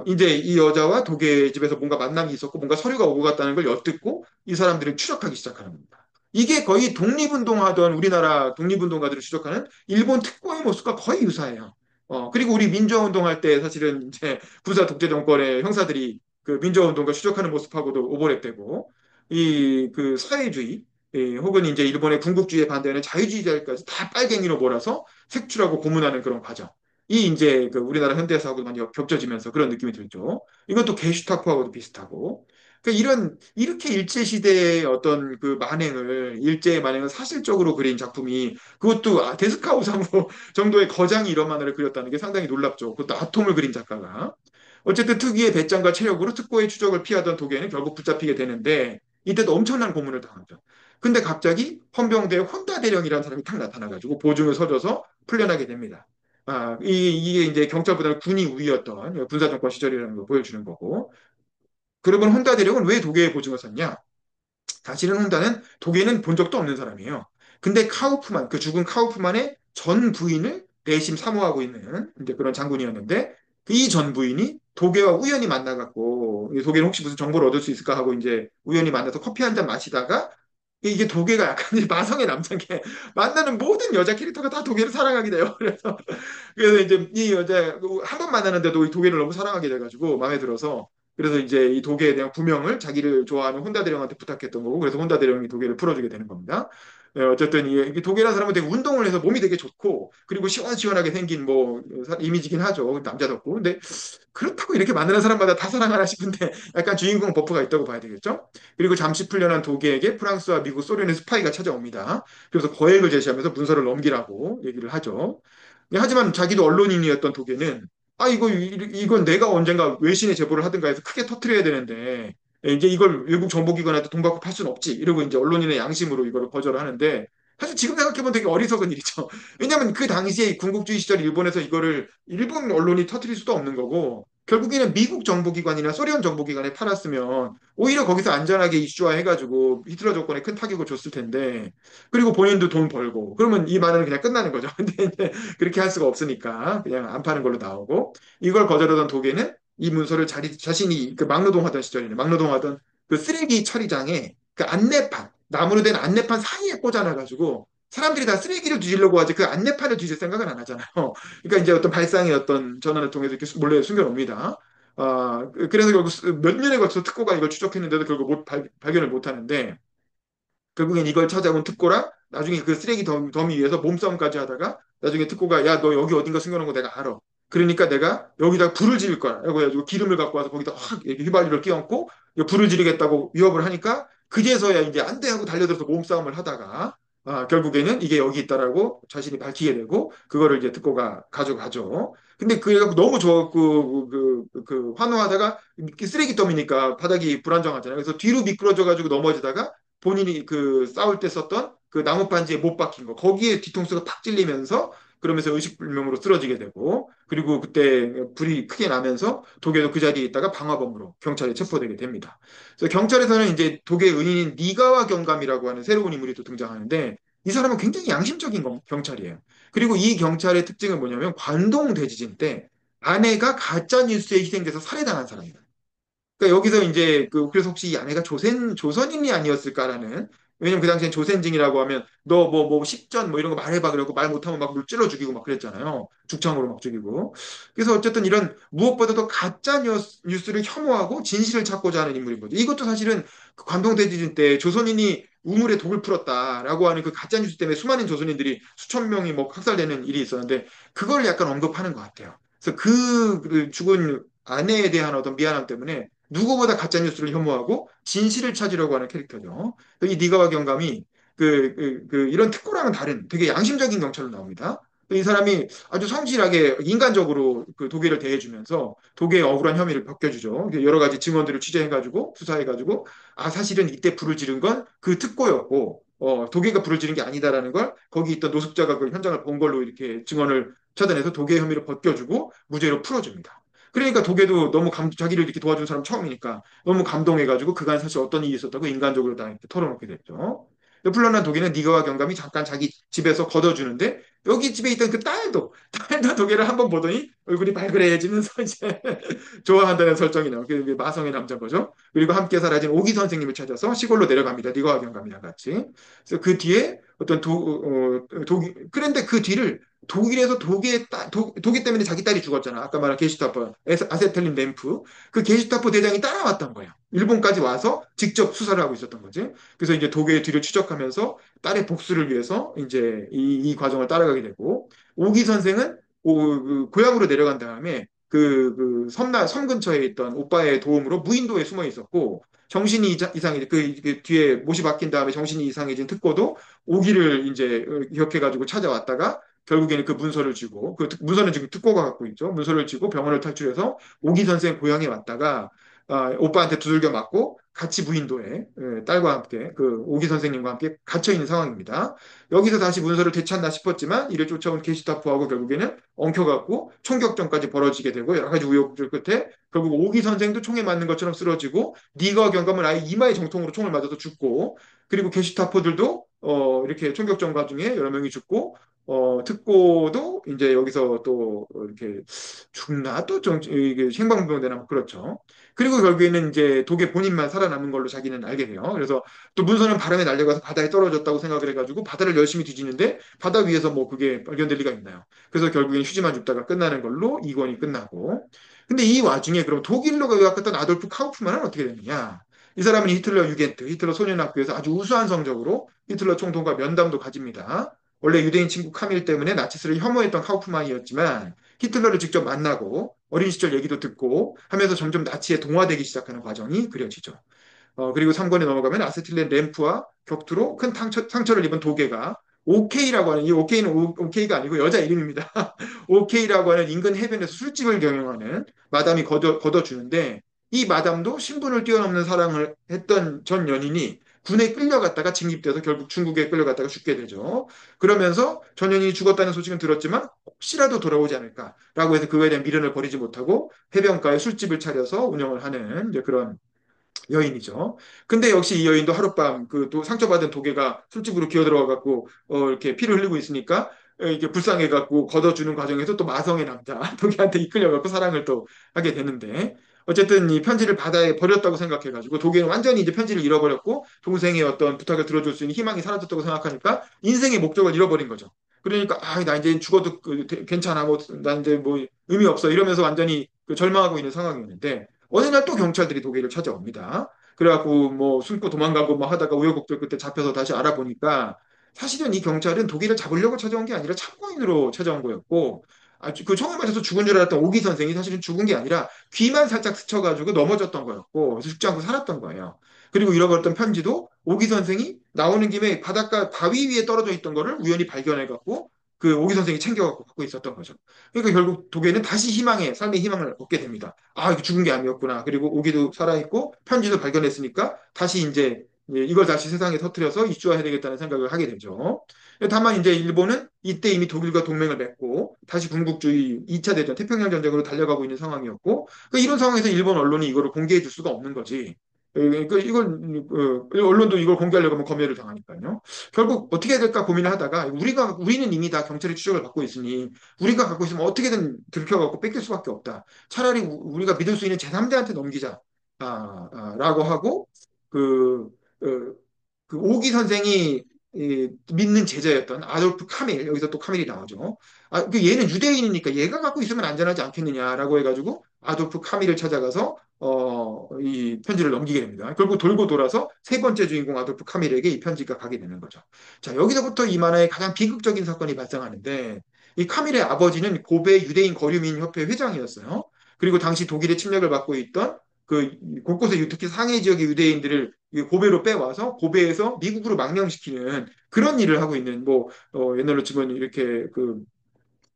이제 이 여자와 도계 집에서 뭔가 만남이 있었고 뭔가 서류가 오고 갔다는 걸 엿듣고 이 사람들을 추적하기 시작하는 겁니다. 이게 거의 독립운동하던 우리나라 독립운동가들을 추적하는 일본 특고의 모습과 거의 유사해요. 그리고 우리 민주화운동할 때 사실은 이제 군사 독재 정권의 형사들이 그 민주화운동가 추적하는 모습하고도 오버랩되고 이 그 사회주의 혹은 이제 일본의 군국주의에 반대하는 자유주의자들까지 다 빨갱이로 몰아서 색출하고 고문하는 그런 과정. 이 이제 그 우리나라 현대사하고 많이 겹쳐지면서 그런 느낌이 들죠. 이건 또 게슈타포하고도 비슷하고. 그러니까 이렇게 일제 시대의 어떤 그 만행을 일제의 만행을 사실적으로 그린 작품이 그것도 데스카우사무 정도의 거장이 이런 만화를 그렸다는 게 상당히 놀랍죠. 그것도 아톰을 그린 작가가. 어쨌든 특유의 배짱과 체력으로 특고의 추적을 피하던 도계는 결국 붙잡히게 되는데 이때도 엄청난 고문을 당하죠. 근데 갑자기 헌병대의 혼다 대령이라는 사람이 탁 나타나가지고 보증을 서줘서 풀려나게 됩니다. 이게 이제 경찰보다는 군이 우위였던 군사정권 시절이라는 걸 보여주는 거고. 그러면 혼다 대령은 왜 독일에 보증을 섰냐? 사실은 혼다는 독일은 본 적도 없는 사람이에요. 근데 카우프만, 그 죽은 카우프만의 전 부인을 내심 사모하고 있는 이제 그런 장군이었는데 이 전 부인이 독일과 우연히 만나갖고 독일은 혹시 무슨 정보를 얻을 수 있을까 하고 이제 우연히 만나서 커피 한 잔 마시다가 이게 도계가 약간 마성의 남자인 게 만나는 모든 여자 캐릭터가 다 도계를 사랑하게 돼요. 그래서 이제 이 여자 한 번 만나는데도 이 도계를 너무 사랑하게 돼가지고 마음에 들어서 그래서 이제 이 도계에 대한 구명을 자기를 좋아하는 혼다 대령한테 부탁했던 거고 그래서 혼다 대령이 도계를 풀어주게 되는 겁니다. 어쨌든 이 도계라는 사람은 되게 운동을 해서 몸이 되게 좋고 그리고 시원시원하게 생긴 뭐 이미지긴 하죠. 남자답고. 근데 그렇다고 이렇게 만나는 사람마다 다 사랑하나 싶은데 약간 주인공 버프가 있다고 봐야 되겠죠? 그리고 잠시 풀려난 도계에게 프랑스와 미국, 소련의 스파이가 찾아옵니다. 그래서 거액을 제시하면서 문서를 넘기라고 얘기를 하죠. 하지만 자기도 언론인이었던 도계는 이건 내가 언젠가 외신에 제보를 하든가 해서 크게 터트려야 되는데 이제 이걸 외국 정보기관한테 돈 받고 팔 수는 없지 이러고 이제 언론인의 양심으로 이걸 거절을 하는데 사실 지금 생각해보면 되게 어리석은 일이죠. 왜냐하면 그 당시에 군국주의 시절 일본에서 이거를 일본 언론이 터트릴 수도 없는 거고 결국에는 미국 정보기관이나 소련 정보기관에 팔았으면 오히려 거기서 안전하게 이슈화해가지고 히틀러 정권에 큰 타격을 줬을 텐데 그리고 본인도 돈 벌고 그러면 이 말은 그냥 끝나는 거죠. 근데 이제 그렇게 할 수가 없으니까 그냥 안 파는 걸로 나오고 이걸 거절하던 독일은 이 문서를 자신이 그 막노동하던 시절이네. 막노동하던 그 쓰레기 처리장에 그 안내판, 나무로 된 안내판 사이에 꽂아놔가지고 사람들이 다 쓰레기를 뒤지려고 하지 그 안내판을 뒤질 생각은 안 하잖아요. 그러니까 이제 어떤 발상의 어떤 전환을 통해서 이렇게 몰래 숨겨놓습니다. 그래서 결국 몇 년에 걸쳐서 특고가 이걸 추적했는데도 결국 발견을 못 하는데 결국엔 이걸 찾아온 특고랑 나중에 그 쓰레기 더미 위에서 몸싸움까지 하다가 나중에 특고가 야, 너 여기 어딘가 숨겨놓은 거 내가 알아. 그러니까 내가 여기다 불을 지를 거야. 라고 해가지고 기름을 갖고 와서 거기다 확 이렇게 휘발유를 끼얹고 불을 지르겠다고 위협을 하니까 그제서야 이제 안 돼 하고 달려들어서 몸싸움을 하다가 결국에는 이게 여기 있다라고 자신이 밝히게 되고 그거를 이제 특고가 가져가죠. 근데 그래갖고 너무 환호하다가 쓰레기 더미니까 바닥이 불안정하잖아요. 그래서 뒤로 미끄러져가지고 넘어지다가 본인이 그 싸울 때 썼던 그 나무 반지에 못 박힌 거 거기에 뒤통수가 팍 찔리면서 그러면서 의식불명으로 쓰러지게 되고 그리고 그때 불이 크게 나면서 도계도 그 자리에 있다가 방화범으로 경찰에 체포되게 됩니다. 그래서 경찰에서는 이제 도계 은인인 니가와 경감이라고 하는 새로운 인물이 또 등장하는데 이 사람은 굉장히 양심적인 경찰이에요. 그리고 이 경찰의 특징은 뭐냐면 관동 대지진 때 아내가 가짜 뉴스에 희생돼서 살해당한 사람이에요. 그러니까 여기서 이제 그래서 혹시 이 아내가 조선인이 아니었을까라는 왜냐면 그 당시엔 조센징이라고 하면 너 뭐 십전 뭐 이런 거 말해봐 그러고 말 못하면 막 물 찔러 죽이고 막 그랬잖아요. 죽창으로 막 죽이고. 그래서 어쨌든 이런 무엇보다도 가짜 뉴스를 혐오하고 진실을 찾고자 하는 인물인 거죠. 이것도 사실은 그 관동대지진 때 조선인이 우물에 독을 풀었다라고 하는 그 가짜 뉴스 때문에 수많은 조선인들이 수천 명이 뭐 학살되는 일이 있었는데 그걸 약간 언급하는 것 같아요. 그래서 그 죽은 아내에 대한 어떤 미안함 때문에 누구보다 가짜뉴스를 혐오하고 진실을 찾으려고 하는 캐릭터죠. 이 니가와 경감이 이런 특고랑은 다른 되게 양심적인 경찰로 나옵니다. 이 사람이 아주 성실하게 인간적으로 그 도계를 대해주면서 도계의 억울한 혐의를 벗겨주죠. 여러 가지 증언들을 취재해가지고 수사해가지고 사실은 이때 불을 지른 건 그 특고였고 도계가 불을 지른 게 아니다라는 걸 거기 있던 노숙자가 그 현장을 본 걸로 이렇게 증언을 찾아내서 도계 혐의를 벗겨주고 무죄로 풀어줍니다. 그러니까 도계도 너무 자기를 이렇게 도와준 사람 처음이니까 너무 감동해가지고 그간 사실 어떤 일이 있었다고 인간적으로 다 이렇게 털어놓게 됐죠. 풀려난 도계는 니가와 경감이 잠깐 자기 집에서 걷어주는데 여기 집에 있던 그 딸도 도계를 한번 보더니 얼굴이 발그레해지면서 이제 좋아한다는 설정이 나와요. 그게 마성의 남자인 거죠. 그리고 함께 사라진 오기 선생님을 찾아서 시골로 내려갑니다. 니가와 경감이랑 같이. 그래서 그 뒤에 어떤 그런데 그 뒤를 독일에서 독일 때문에 자기 딸이 죽었잖아. 아까 말한 게슈타포, 아세틀린 램프. 그 게슈타포 대장이 따라왔던 거야. 일본까지 와서 직접 수사를 하고 있었던 거지. 그래서 이제 독일의 뒤를 추적하면서 딸의 복수를 위해서 이제 이 과정을 따라가게 되고, 오기 선생은 고향으로 내려간 다음에 섬 근처에 있던 오빠의 도움으로 무인도에 숨어 있었고, 정신이 이상해진, 그 뒤에 못이 바뀐 다음에 정신이 이상해진 특고도 오기를 이제 기억해가지고 찾아왔다가 결국에는 그 문서를 쥐고 그 문서는 지금 특고가 갖고 있죠. 문서를 쥐고 병원을 탈출해서 오기 선생 고향에 왔다가 오빠한테 두들겨 맞고 같이 무인도에 딸과 함께 그 오기 선생님과 함께 갇혀 있는 상황입니다. 여기서 다시 문서를 되찾나 싶었지만 이를 쫓아온 게시타프하고 결국에는 엉켜갖고 총격전까지 벌어지게 되고 여러 가지 우여곡절 끝에 결국 오기 선생도 총에 맞는 것처럼 쓰러지고 니거 경감은 아예 이마에 정통으로 총을 맞아서 죽고 그리고 게시타포들도 이렇게 총격전 과정에 여러 명이 죽고 특고도 이제 여기서 또 이렇게 죽나 또 좀 이게 생방송되나 뭐 그렇죠. 그리고 결국에는 이제 독일 본인만 살아남은 걸로 자기는 알게 돼요. 그래서 또 문서는 바람에 날려가서 바다에 떨어졌다고 생각을 해가지고 바다를 열심히 뒤지는데 바다 위에서 뭐 그게 발견될 리가 있나요? 그래서 결국엔 휴지만 줍다가 끝나는 걸로 이 권이 끝나고. 근데 이 와중에 그럼 독일로 유학했던 아돌프 카우프만은 어떻게 됐느냐? 이 사람은 히틀러 유겐트, 히틀러 소년학교에서 아주 우수한 성적으로 히틀러 총독과 면담도 가집니다. 원래 유대인 친구 카밀 때문에 나치스를 혐오했던 카우프만이었지만 히틀러를 직접 만나고 어린 시절 얘기도 듣고 하면서 점점 나치에 동화되기 시작하는 과정이 그려지죠. 그리고 3권에 넘어가면 아세틸렌 램프와 격투로 큰 상처를 입은 도계가 OK라고 하는 이 OK는 OK가 아니고 여자 이름입니다. OK라고 하는 인근 해변에서 술집을 경영하는 마담이 걷어주는데 이 마담도 신분을 뛰어넘는 사랑을 했던 전 연인이 군에 끌려갔다가 징집돼서 결국 중국에 끌려갔다가 죽게 되죠. 그러면서 전 연인이 죽었다는 소식은 들었지만 혹시라도 돌아오지 않을까라고 해서 그거에 대한 미련을 버리지 못하고 해변가에 술집을 차려서 운영을 하는 이제 그런 여인이죠. 근데 역시 이 여인도 하룻밤 그 또 상처받은 도계가 술집으로 기어들어와 갖고 이렇게 피를 흘리고 있으니까 이게 불쌍해 갖고 걷어주는 과정에서 또 마성의 남자 도계한테 이끌려 갖고 사랑을 또 하게 되는데 어쨌든 이 편지를 바다에 버렸다고 생각해 가지고 도계는 완전히 이제 편지를 잃어버렸고 동생의 어떤 부탁을 들어줄 수 있는 희망이 사라졌다고 생각하니까 인생의 목적을 잃어버린 거죠. 그러니까 나 이제 죽어도 괜찮아 나 이제 뭐 의미 없어 이러면서 완전히 절망하고 있는 상황이었는데 어느 날 또 경찰들이 독일을 찾아옵니다. 그래갖고 뭐 숨고 도망가고 뭐 하다가 우여곡절 끝에 잡혀서 다시 알아보니까 사실은 이 경찰은 독일을 잡으려고 찾아온 게 아니라 참고인으로 찾아온 거였고 그 총을 맞아서 죽은 줄 알았던 오기 선생이 사실은 죽은 게 아니라 귀만 살짝 스쳐가지고 넘어졌던 거였고, 그래서 죽지 않고 살았던 거예요. 그리고 잃어버렸던 편지도 오기 선생이 나오는 김에 바닷가 바위 위에 떨어져 있던 거를 우연히 발견해갖고 그 오기 선생이 챙겨갖고 갖고 있었던 거죠. 그러니까 결국 도계는 다시 삶의 희망을 얻게 됩니다. 아, 이거 죽은 게 아니었구나. 그리고 오기도 살아있고 편지도 발견했으니까 다시 이제 이걸 다시 세상에 터뜨려서 이슈화해야 되겠다는 생각을 하게 되죠. 다만 이제 일본은 이때 이미 독일과 동맹을 맺고 다시 군국주의 2차 대전, 태평양 전쟁으로 달려가고 있는 상황이었고 이런 상황에서 일본 언론이 이거를 공개해 줄 수가 없는 거지. 이걸 언론도 이걸 공개하려고 하면 검열을 당하니까요. 결국 어떻게 해야 될까 고민을 하다가 우리는 이미 다 경찰의 추적을 받고 있으니 우리가 갖고 있으면 어떻게든 들켜갖고 뺏길 수밖에 없다. 차라리 우리가 믿을 수 있는 제3자한테 넘기자. 라고 하고 그, 어, 그 오기 선생이 믿는 제자였던 아돌프 카밀, 여기서 또 카밀이 나오죠. 그 얘는 유대인이니까 얘가 갖고 있으면 안전하지 않겠느냐라고 해가지고 아돌프 카밀을 찾아가서 이 편지를 넘기게 됩니다. 결국 돌고 돌아서 세 번째 주인공 아돌프 카밀에게 이 편지가 가게 되는 거죠. 자, 여기서부터 이 만화의 가장 비극적인 사건이 발생하는데 이 카밀의 아버지는 고베 유대인 거류민 협회 회장이었어요. 그리고 당시 독일의 침략을 받고 있던 그 곳곳에 특히 상해 지역의 유대인들을 고베로 빼와서 고베에서 미국으로 망명시키는 그런 일을 하고 있는 옛날로 치면 이렇게 그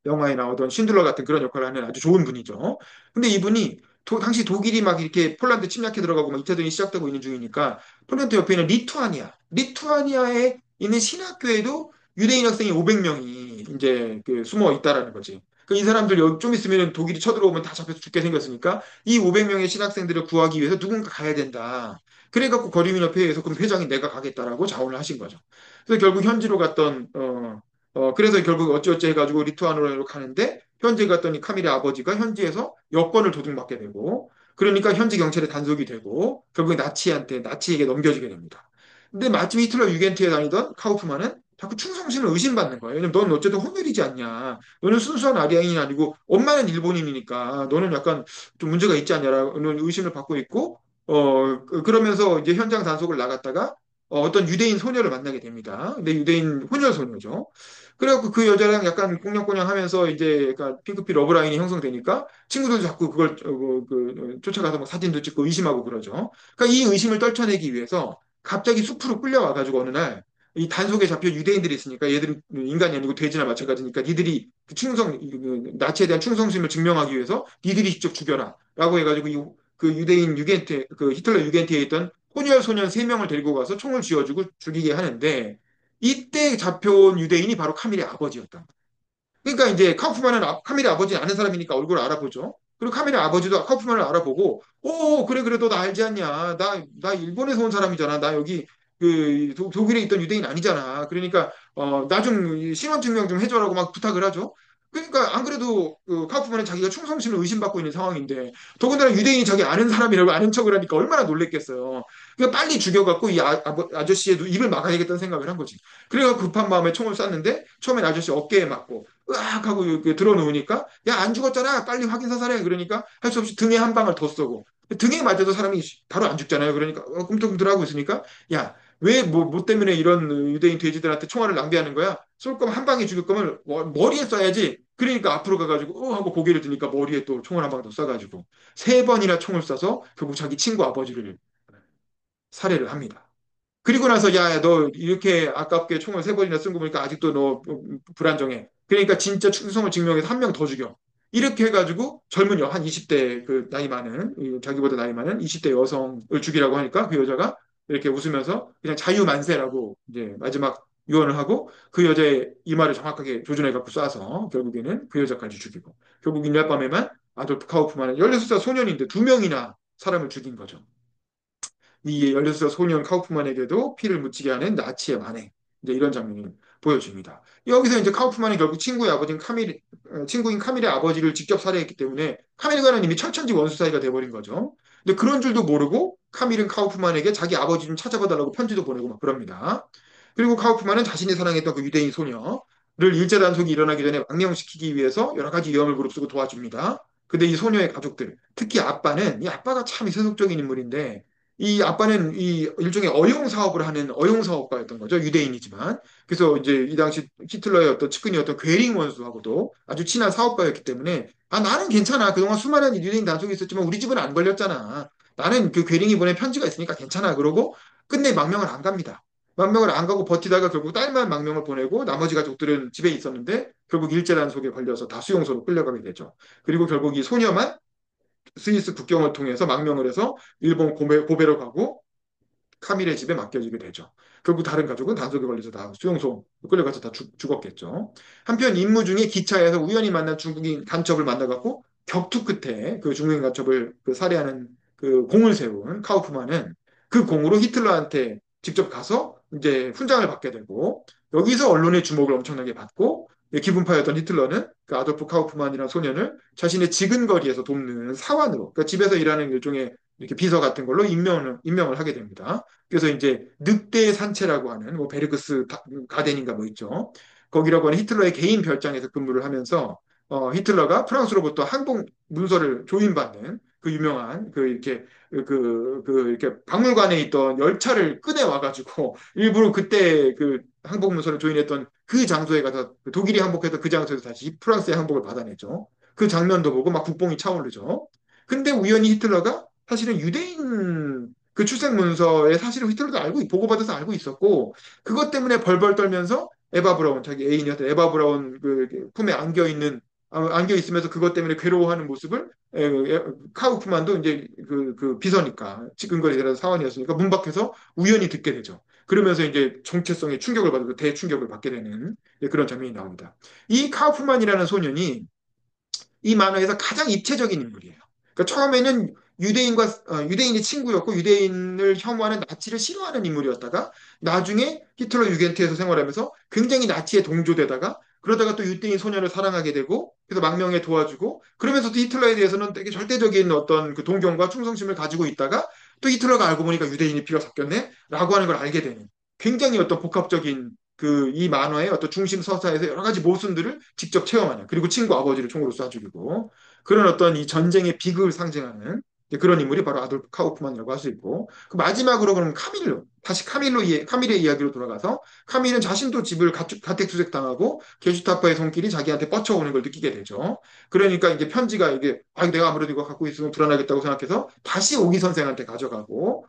영화에 나오던 신들러 같은 그런 역할을 하는 아주 좋은 분이죠. 근데 이분이 당시 독일이 막 이렇게 폴란드 침략해 들어가고 막 2차 대전이 시작되고 있는 중이니까 폴란드 옆에 있는 리투아니아에 있는 신학교에도 유대인 학생이 500명이 이제 그 숨어 있다라는 거지. 이 사람들 좀 있으면 독일이 쳐들어오면 다 잡혀서 죽게 생겼으니까 이 500명의 신학생들을 구하기 위해서 누군가 가야 된다. 그래갖고 거리민협회에서 그럼 회장이 내가 가겠다라고 자원을 하신 거죠. 그래서 결국 현지로 갔던 그래서 결국 어찌어찌 해가지고 리투아니아로 가는데 현지에 갔더니 카밀의 아버지가 현지에서 여권을 도둑맞게 되고 그러니까 현지 경찰에 단속이 되고 결국에 나치에게 넘겨지게 됩니다. 근데 마침 히틀러 유겐트에 다니던 카우프만은 자꾸 충성심을 의심받는 거예요. 왜냐면 넌 어쨌든 호멜이지 않냐. 너는 순수한 아리아인이 아니고 엄마는 일본인이니까 너는 약간 좀 문제가 있지 않냐라는 의심을 받고 있고 그러면서 이제 현장 단속을 나갔다가 어떤 유대인 소녀를 만나게 됩니다. 근데 유대인 혼혈 소녀죠. 그래갖고 그 여자랑 약간 꽁냥꽁냥 하면서 이제 약간 핑크빛 러브라인이 형성되니까 친구들도 자꾸 그걸 쫓아가서 막 사진도 찍고 의심하고 그러죠. 그러니까 이 의심을 떨쳐내기 위해서 갑자기 숲으로 끌려와가지고 어느 날 이 단속에 잡혀 유대인들이 있으니까 얘들은 인간이 아니고 돼지나 마찬가지니까 니들이 나치에 대한 충성심을 증명하기 위해서 니들이 직접 죽여라. 라고 해가지고 그 유대인 유겐트, 그 히틀러 유겐트에 있던 혼혈 소년 3명을 데리고 가서 총을 쥐어주고 죽이게 하는데 이때 잡혀온 유대인이 바로 카밀의 아버지였다. 그러니까 이제 카우프만은 카밀의 아버지는 아는 사람이니까 얼굴을 알아보죠. 그리고 카밀의 아버지도 카우프만을 알아보고, 오, 그래, 그래, 너 나 알지 않냐. 나 일본에서 온 사람이잖아. 나 여기 독일에 있던 유대인 아니잖아. 그러니까, 나 좀 신원 증명 좀 해줘라고 막 부탁을 하죠. 그러니까 안 그래도 그 카우프만은 자기가 충성심을 의심받고 있는 상황인데 더군다나 유대인이 자기 아는 사람이라고 아는 척을 하니까 얼마나 놀랬겠어요. 그러니까 빨리 죽여갖고 이 아저씨의 입을 막아야겠다는 생각을 한 거지. 그래서 급한 마음에 총을 쐈는데 처음엔 아저씨 어깨에 맞고 으악 하고 이렇게 들어놓으니까 야 안 죽었잖아 빨리 확인 사살해 그러니까 할 수 없이 등에 한 방을 더 쏘고 등에 맞아도 사람이 바로 안 죽잖아요. 그러니까 꿈틀꿈틀하고 있으니까 야 왜 뭐 때문에 이런 유대인 돼지들한테 총알을 낭비하는 거야? 쏠 거면 한 방에 죽일 거면 머리에 쏴야지. 그러니까 앞으로 가가지고 하고 고개를 드니까 머리에 또 총을 한 방 더 쏴가지고 3번이나 총을 쏴서 결국 자기 친구 아버지를 살해를 합니다. 그리고 나서 야, 너 이렇게 아깝게 총을 3번이나 쓴 거 보니까 아직도 너 불안정해. 그러니까 진짜 충성을 증명해서 한 명 더 죽여. 이렇게 해가지고 젊은 한 20대 그 나이 많은 자기보다 나이 많은 20대 여성을 죽이라고 하니까 그 여자가 이렇게 웃으면서 그냥 자유만세라고 이제 마지막 유언을 하고 그 여자의 이마를 정확하게 조준해 갖고 쏴서 결국에는 그 여자까지 죽이고 결국 이날 밤에만 아돌프 카우프만은 16살 소년인데 2명이나 사람을 죽인 거죠. 이 16살 소년 카우프만에게도 피를 묻히게 하는 나치의 만행. 이제 이런 장면이 보여집니다. 여기서 이제 카우프만이 결국 친구인 카밀의 아버지를 직접 살해했기 때문에 카밀과는 이미 철천지 원수 사이가 돼버린 거죠. 근데 그런 줄도 모르고 카밀은 카우프만에게 자기 아버지 좀 찾아봐달라고 편지도 보내고 막 그럽니다. 그리고 카우프만은 자신이 사랑했던 그 유대인 소녀를 일제 단속이 일어나기 전에 망명시키기 위해서 여러 가지 위험을 무릅쓰고 도와줍니다. 근데 이 소녀의 가족들, 특히 아빠는 이 아빠가 참 세속적인 인물인데 이 아빠는 이 일종의 어용 사업을 하는 어용 사업가였던 거죠. 유대인이지만. 그래서 이제 이 당시 히틀러의 어떤 측근이었던 괴링 원수하고도 아주 친한 사업가였기 때문에 아, 나는 괜찮아. 그동안 수많은 유대인 단속이 있었지만 우리 집은 안 걸렸잖아. 나는 그 괴링이 보낸 편지가 있으니까 괜찮아. 그러고 끝내 망명을 안 갑니다. 망명을 안 가고 버티다가 결국 딸만 망명을 보내고 나머지 가족들은 집에 있었는데 결국 일제 단속에 걸려서 다 수용소로 끌려가게 되죠. 그리고 결국 이 소녀만 스위스 국경을 통해서 망명을 해서 일본 고베로 가고 카밀의 집에 맡겨지게 되죠. 결국 다른 가족은 단속에 걸려서 다 수용소 끌려가서 다 죽었겠죠. 한편 임무 중에 기차에서 우연히 만난 중국인 간첩을 만나갖고 격투 끝에 그 중국인 간첩을 그 살해하는 그 공을 세운 카우프만은 그 공으로 히틀러한테 직접 가서 이제 훈장을 받게 되고 여기서 언론의 주목을 엄청나게 받고 기분파였던 히틀러는 그 아돌프 카우프만이라는 소년을 자신의 지근거리에서 돕는 사원으로 그러니까 집에서 일하는 일종의 이렇게 비서 같은 걸로 임명을 하게 됩니다. 그래서 이제 늑대의 산채라고 하는 뭐 베르크스 가덴인가 뭐 있죠. 거기라고 하는 히틀러의 개인 별장에서 근무를 하면서 히틀러가 프랑스로부터 항복 문서를 조인받는 그 유명한 그 이렇게 이렇게 박물관에 있던 열차를 꺼내 와가지고 일부러 그때 그 항복 문서를 조인했던 그 장소에 가서 그 독일이 항복해서 그 장소에서 다시 프랑스의 항복을 받아내죠. 그 장면도 보고 막 국뽕이 차오르죠. 근데 우연히 히틀러가 사실은 유대인 그 출생 문서에 사실은 히틀러도 보고받아서 알고 있었고 그것 때문에 벌벌 떨면서 에바 브라운 자기 애인이었던 에바 브라운 그 품에 안겨 있으면서 그것 때문에 괴로워하는 모습을 카우프만도 이제 그 비서니까 지근거리라는 사원이었으니까 문 밖에서 우연히 듣게 되죠. 그러면서 이제 정체성에 충격을 받고 대충격을 받게 되는 그런 장면이 나옵니다. 이 카우프만이라는 소년이 이 만화에서 가장 입체적인 인물이에요. 그러니까 처음에는 유대인이 친구였고 유대인을 혐오하는 나치를 싫어하는 인물이었다가 나중에 히틀러 유겐트에서 생활하면서 굉장히 나치에 동조되다가 그러다가 또 유대인 소년을 사랑하게 되고 그래서 망명에 도와주고 그러면서도 히틀러에 대해서는 되게 절대적인 어떤 그 동경과 충성심을 가지고 있다가 또 히틀러가 알고 보니까 유대인이 피가 섞였네 라고 하는 걸 알게 되는 굉장히 어떤 복합적인 그 이 만화의 어떤 중심 서사에서 여러 가지 모순들을 직접 체험하는 그리고 친구 아버지를 총으로 쏴 죽이고 그런 어떤 이 전쟁의 비극을 상징하는 그런 인물이 바로 아돌프 카우프만이라고 할 수 있고 그 마지막으로 그러면 다시 카밀의 이야기로 돌아가서 카밀은 자신도 집을 가택수색 당하고 게슈타포의 손길이 자기한테 뻗쳐오는 걸 느끼게 되죠. 그러니까 이게 편지가 이게 아 내가 아무래도 이거 갖고 있으면 불안하겠다고 생각해서 다시 오기 선생한테 가져가고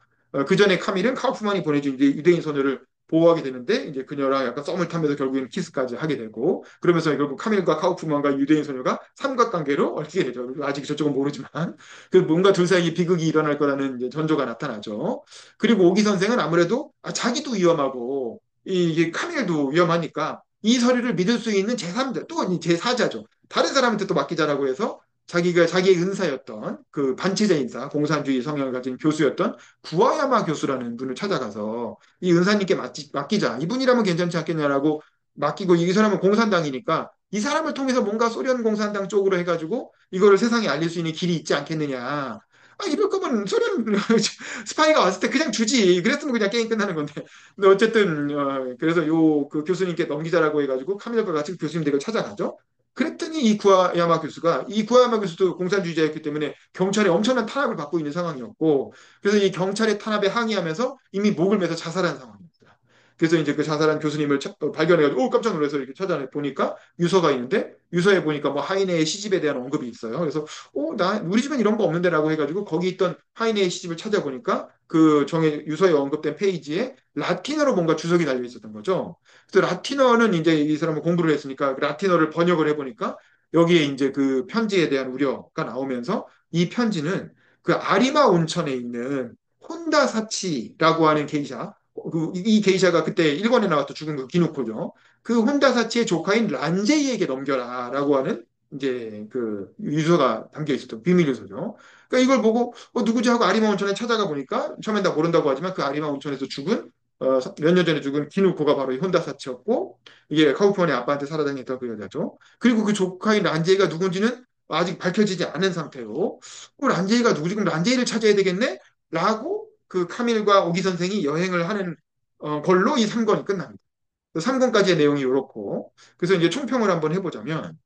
그 전에 카밀은 카우프만이 보내준 이제 유대인 소녀를 보호하게 되는데 이제 그녀랑 약간 썸을 타면서 결국에는 키스까지 하게 되고 그러면서 결국 카밀과 카우프만과 유대인 소녀가 삼각관계로 얽히게 되죠. 아직 저쪽은 모르지만 그 뭔가 둘 사이에 비극이 일어날 거라는 이제 전조가 나타나죠. 그리고 오기 선생은 아무래도 자기도 위험하고 이게 카밀도 위험하니까 이 서류를 믿을 수 있는 제3자 또 제4자죠. 다른 사람한테 또 맡기자라고 해서 자기가 자기의 은사였던 그 반체제 인사 공산주의 성향을 가진 교수였던 구와야마 교수라는 분을 찾아가서 이 은사님께 맡기자. 이분이라면 괜찮지 않겠냐라고 맡기고 이 사람은 공산당이니까 이 사람을 통해서 뭔가 소련 공산당 쪽으로 해가지고 이거를 세상에 알릴 수 있는 길이 있지 않겠느냐. 아, 이럴 거면 소련 스파이가 왔을 때 그냥 주지. 그랬으면 그냥 게임 끝나는 건데. 근데 어쨌든 그래서 요 그 교수님께 넘기자라고 해가지고 카밀과 같이 교수님 댁을 찾아가죠. 그랬더니 이 구아야마 교수도 공산주의자였기 때문에 경찰에 엄청난 탄압을 받고 있는 상황이었고 그래서 이 경찰의 탄압에 항의하면서 이미 목을 매서 자살한 상황입니다. 그래서 이제 그 자살한 교수님을 발견해가지고 깜짝 놀라서 이렇게 찾아보니까 유서가 있는데 유서에 보니까 뭐 하이네의 시집에 대한 언급이 있어요. 그래서 나 우리 집엔 이런 거 없는데라고 해가지고 거기 있던 하이네의 시집을 찾아보니까 그 유서에 언급된 페이지에 라틴어로 뭔가 주석이 달려 있었던 거죠. 그래서 라틴어는 이제 이 사람은 공부를 했으니까 그 라틴어를 번역을 해보니까 여기에 이제 그 편지에 대한 우려가 나오면서 이 편지는 그 아리마 온천에 있는 혼다 사치라고 하는 게이샤 이 게이샤가 그때 일본에 나왔던 죽은 그 기누코죠. 그 혼다사치의 조카인 란제이에게 넘겨라라고 하는 이제 그 유서가 담겨 있었던 비밀 유서죠. 그러니까 이걸 보고 누구지 하고 아리마 온천에 찾아가 보니까 처음엔 다 모른다고 하지만 그 아리마 온천에서 죽은 몇 년 전에 죽은 기누코가 바로 이 혼다사치였고 이게 카우프만의 아빠한테 살아다녔던 그 여자죠. 그리고 그 조카인 란제이가 누군지는 아직 밝혀지지 않은 상태로 란제이가 누구지? 그럼 란제이를 찾아야 되겠네? 라고 그 카밀과 오기 선생이 여행을 하는 걸로 이 3권이 끝납니다. 3권까지의 내용이 이렇고 그래서 이제 총평을 한번 해보자면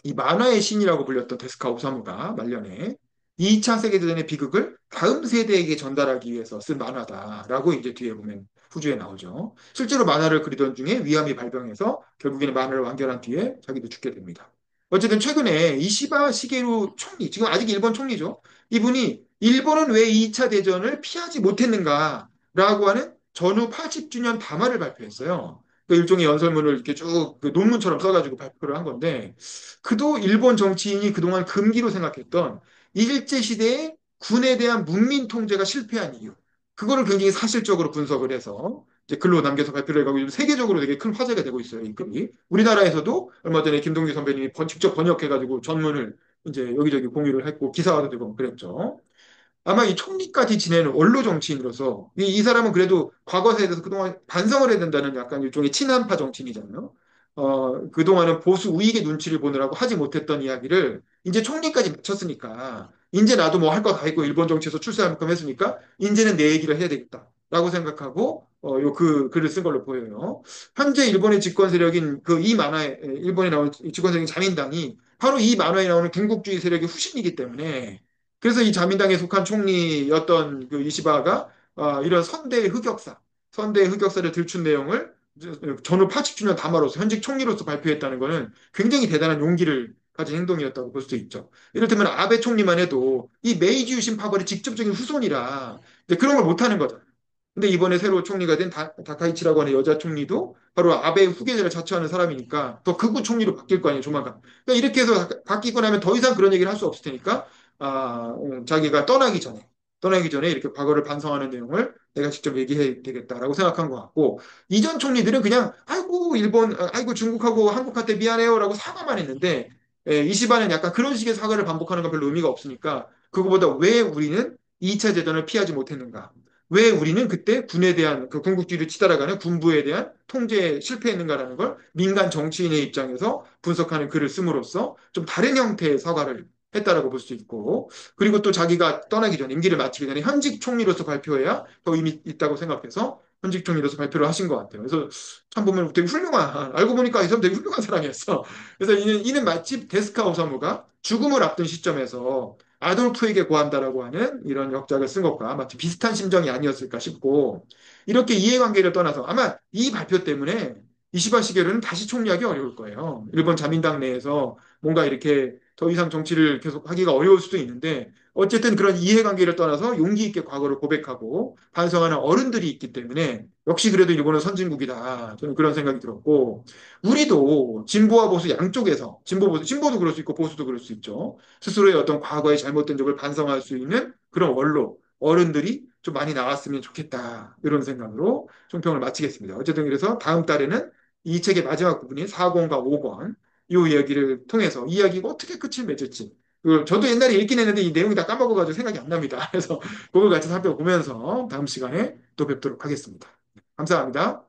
이 만화의 신이라고 불렸던 데스카 오사무가 말년에 2차 세계대전의 비극을 다음 세대에게 전달하기 위해서 쓴 만화다라고 이제 뒤에 보면 후주에 나오죠. 실제로 만화를 그리던 중에 위암이 발병해서 결국에는 만화를 완결한 뒤에 자기도 죽게 됩니다. 어쨌든 최근에 이시바 시게루 총리, 지금 아직 일본 총리죠. 이분이 일본은 왜 2차 대전을 피하지 못했는가라고 하는 전후 80주년 담화를 발표했어요. 그 일종의 연설문을 이렇게 쭉그 논문처럼 써가지고 발표를 한 건데, 그도 일본 정치인이 그동안 금기로 생각했던 일제시대의 군에 대한 문민 통제가 실패한 이유. 그거를 굉장히 사실적으로 분석을 해서 이제 글로 남겨서 발표를 해가고 요즘 세계적으로 되게 큰 화제가 되고 있어요, 이 글이. 우리나라에서도 얼마 전에 김동기 선배님이 직접 번역해가지고 전문을 이제 여기저기 공유를 했고 기사화도 되고 그랬죠. 아마 이 총리까지 지내는 원로 정치인으로서 이 사람은 그래도 과거사에 대해서 그동안 반성을 해야 된다는 약간 일종의 친한파 정치인이잖아요. 그동안은 보수 우익의 눈치를 보느라고 하지 못했던 이야기를 이제 총리까지 마쳤으니까 이제 나도 뭐 할 거 다 했고 일본 정치에서 출세할 만큼 했으니까 이제는 내 얘기를 해야 되겠다라고 생각하고 요 그 글을 쓴 걸로 보여요. 현재 일본의 집권 세력인 그 이 만화에 일본에 나온 집권 세력인 자민당이 바로 이 만화에 나오는 군국주의 세력의 후신이기 때문에 그래서 이 자민당에 속한 총리였던 그 이시바가 이런 선대의 흑역사를 들춘 내용을 전후 80주년 담화로서 현직 총리로서 발표했다는 것은 굉장히 대단한 용기를 가진 행동이었다고 볼 수도 있죠. 이를테면 아베 총리만 해도 이 메이지 유신 파벌의 직접적인 후손이라 이제 그런 걸 못하는 거죠. 근데 이번에 새로 총리가 된 다카이치라고 하는 여자 총리도 바로 아베의 후계자를 자처하는 사람이니까 더 극우 총리로 바뀔 거 아니에요, 조만간. 그러니까 이렇게 해서 바뀌고 나면 더 이상 그런 얘기를 할 수 없을 테니까 자기가 떠나기 전에 이렇게 과거를 반성하는 내용을 내가 직접 얘기해야 되겠다라고 생각한 것 같고, 이전 총리들은 그냥, 아이고, 일본, 아이고, 중국하고 한국한테 미안해요라고 사과만 했는데, 이시바는 약간 그런 식의 사과를 반복하는 건 별로 의미가 없으니까, 그거보다 왜 우리는 2차 대전을 피하지 못했는가? 왜 우리는 그때 군에 대한 그 군국주의를 치달아가는 군부에 대한 통제에 실패했는가라는 걸 민간 정치인의 입장에서 분석하는 글을 씀으로써 좀 다른 형태의 사과를 했다라고 볼 수 있고, 그리고 또 자기가 떠나기 전에 임기를 마치기 전에 현직 총리로서 발표해야 더 의미 있다고 생각해서 현직 총리로서 발표를 하신 것 같아요. 그래서 참 보면 되게 훌륭한, 알고 보니까 이 사람 되게 훌륭한 사람이었어. 그래서 이는 마치 데스카 오사무가 죽음을 앞둔 시점에서 아돌프에게 고한다라고 하는 이런 역작을 쓴 것과 마치 비슷한 심정이 아니었을까 싶고, 이렇게 이해관계를 떠나서 아마 이 발표 때문에 이시바 시게루는 다시 총리하기 어려울 거예요. 일본 자민당 내에서 뭔가 이렇게 더 이상 정치를 계속 하기가 어려울 수도 있는데, 어쨌든 그런 이해관계를 떠나서 용기 있게 과거를 고백하고 반성하는 어른들이 있기 때문에 역시 그래도 일본은 선진국이다. 저는 그런 생각이 들었고, 우리도 진보와 보수 양쪽에서 진보도 그럴 수 있고 보수도 그럴 수 있죠. 스스로의 어떤 과거의 잘못된 점을 반성할 수 있는 그런 원로 어른들이 좀 많이 나왔으면 좋겠다. 이런 생각으로 총평을 마치겠습니다. 어쨌든 그래서 다음 달에는 이 책의 마지막 부분인 4권과 5권 이 이야기를 통해서 이 이야기가 어떻게 끝을 맺을지, 저도 옛날에 읽긴 했는데 이 내용이 다 까먹어가지고 생각이 안 납니다. 그래서 그걸 같이 살펴보면서 다음 시간에 또 뵙도록 하겠습니다. 감사합니다.